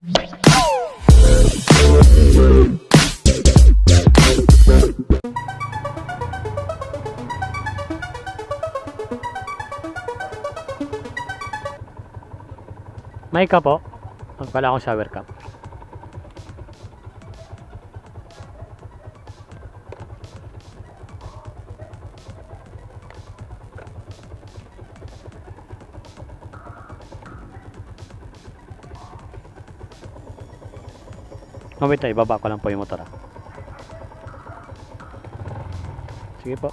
May ka po? Wala akong shower cap. Oh, wait, ibaba ko lang po yung motor. Sige po.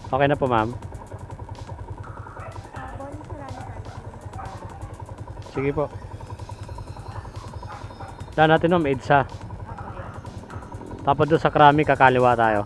Okay na po, ma'am. Sige po. Daan natin ma'am, EDSA. Tapos doon sa Krami, kakaliwa tayo.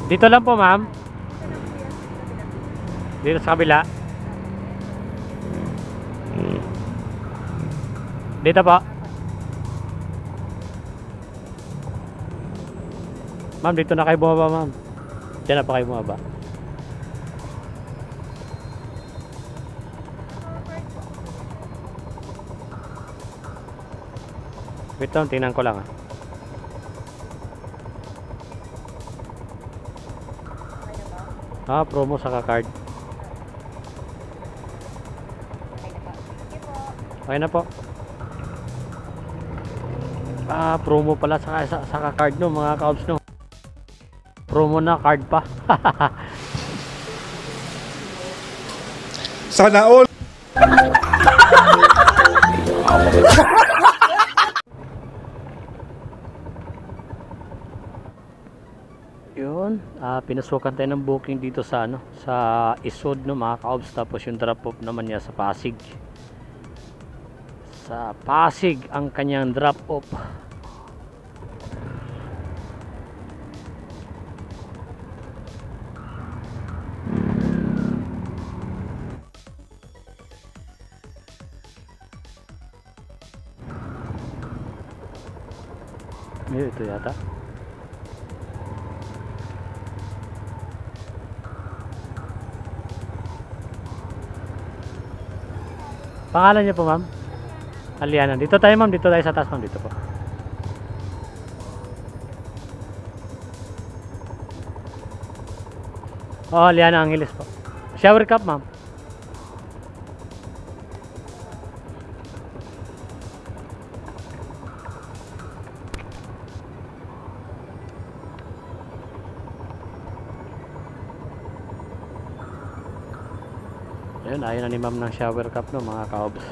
Dito lang po, ma'am. Dito sa kabila. Dito po. Ma'am, dito na kayo bumaba, ma'am. Diyan na pa kayo bumaba. Wait lang, tingnan ko lang ah. Ah, promo sa card. Okay na po. Ah, promo pala sa card no, mga kaobs no. Promo na card pa. Sana all. Yun, pinasukan tayo ng booking dito sa ano, sa Isod no mga kaobs, tapos yung drop off naman niya sa Pasig. Sa Pasig ang kanyang drop off. Ito yata. Pangalan niyo po, ma'am? Aliana. Dito tayo, ma'am. Dito tayo sa taas, ma'am. Dito po. Oh, Aliana Angeles po. Shower cap, ma'am. Ayun, ayaw na ni ma'am ng shower cap no, mga kaobs.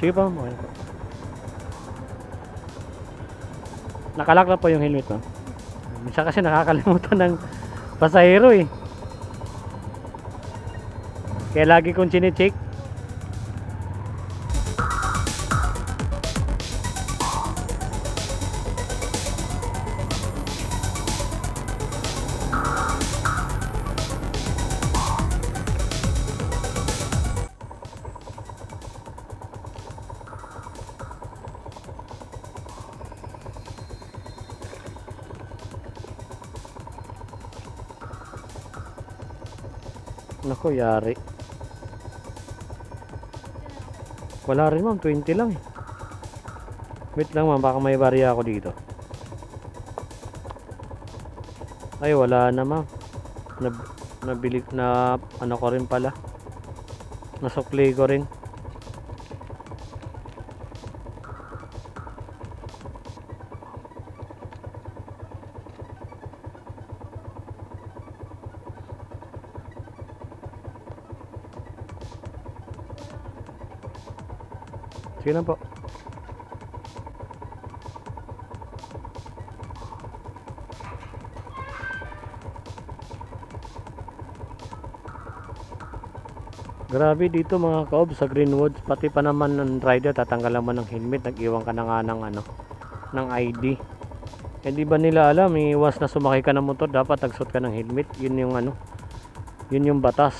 Sige po, ma'am. Okay po. Nakalak na po yung helmet, ma'am. Minsan kasi nakakalimutan ng pasahero eh. Kaya lagi kong chine-check. Nako, yari. Wala rin ma'am, 20 lang eh. Wait lang ma'am, baka may barya ako dito. Ay, wala na ma'am. Nabili na ano ko rin pala. Nasukli ko rin. Sige lang po. Grabe dito mga kaob sa Greenwoods, pati pa naman ng rider tatanggalan mo ng helmet, nag-iwan ka na nga ng ano, ng ID. Eh di ba nila alam, once na sumakay ka ng motor dapat nagsuot ka ng helmet, yun yung ano, yun yung batas.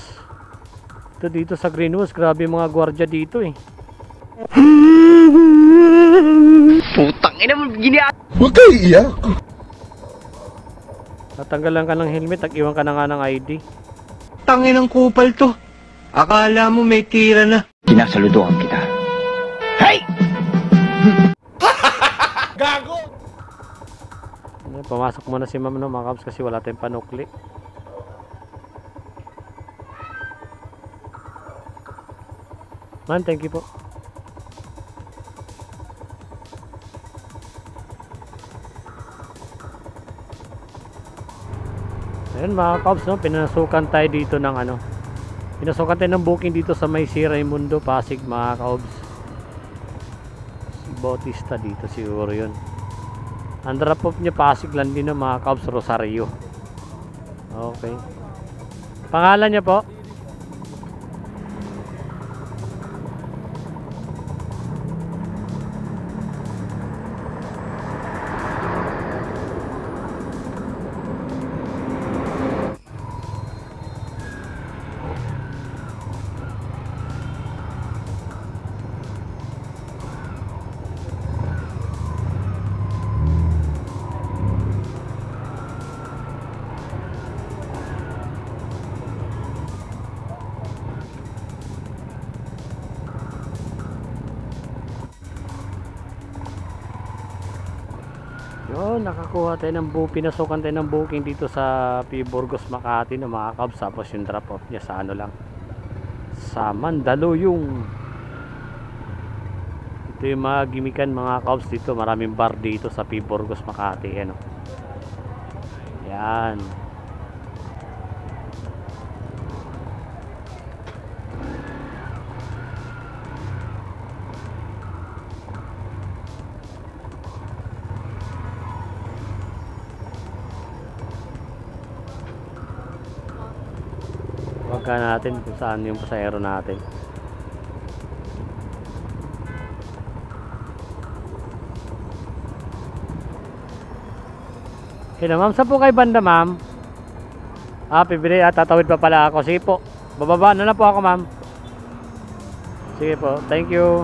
Ito dito sa Greenwoods, grabe mga gwardiya dito eh. Putang ina mo, giniya. Huwag kayo iiyak. Natanggalan ka ng helmet, nag-iwan ka na nga ng ID. Tangin ng kupal to. Akala mo may tira na. Sinasaludoan kita. Hey! Gago! Pumasok muna si ma'am no, mga kabs, kasi wala tayong panukli. Ma'am, thank you po. Ayun mga kabs, no, pinasukan tayo dito ng ano, pinasukan tayo ng booking dito sa may si Raimundo, Pasig mga kabs. Si Bautista dito siguro yun. Ang drop off niya Pasig lang din ng mga kabs, Rosario. Okay. Pangalan niya po? Yun, nakakuha tayo ng pinasukan tayo ng booking dito sa P. Burgos, Makati na mga kabs. Tapos yung drop off niya sa ano lang, sa Mandaluyong. Ito yung mga gimikan mga kabs dito. Maraming bar dito sa P. Burgos, Makati. Ano? Yan. Wagka natin kung saan yung pasahero natin. Hello ma'am, saan po kayo banda ma'am? Pibili, tatawid pa pala ako. Sige po, bababa na lang po ako ma'am. Sige po, thank you.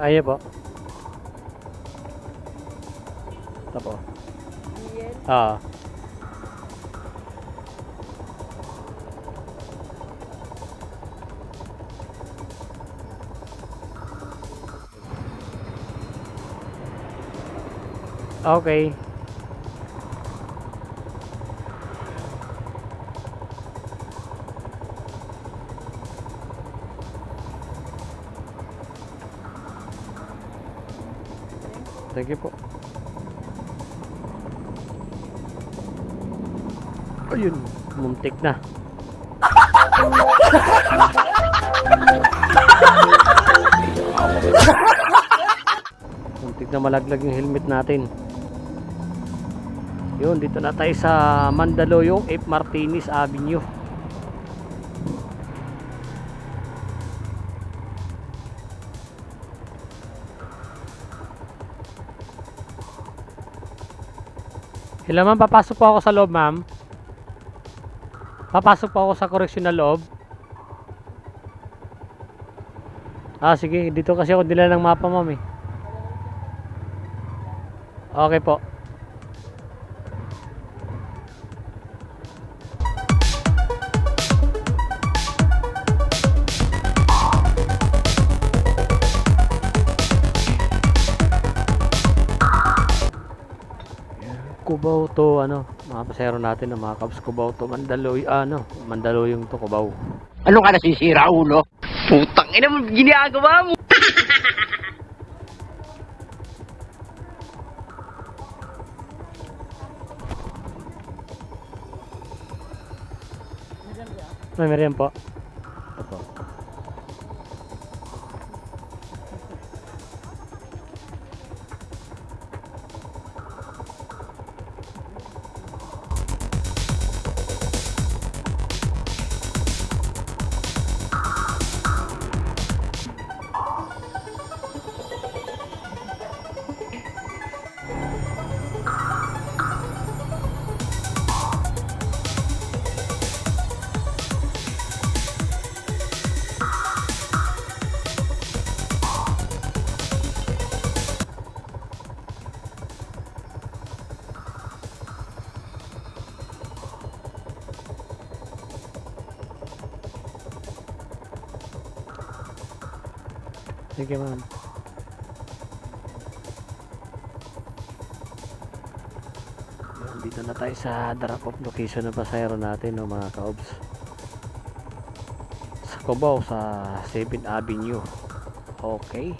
Ayan po. Ito po. Ah. Okay. Thank you po. Ayun, muntik na. Muntik na malaglag yung helmet natin. Yun, dito na tayo sa Mandaluyong, F. Martinez Avenue. Hello ma'am, papasok po ako sa loob ma'am. Papasok po ako sa correctional loob. Sige, dito kasi ako dila ng mapa ma'am eh. Okay po. Cubao to ano, mga pasero natin na mga kabs, Cubao to Mandaluyong to Cubao. Ano ka nasisira, ulo? Putang ina mo, ginagawa mo. May meriam po. Ito po. Sige ma'am. Dito na tayo sa drop off location ng pasahero natin, no, mga kaobs. Sa Cubao, sa 7th Avenue. Okay.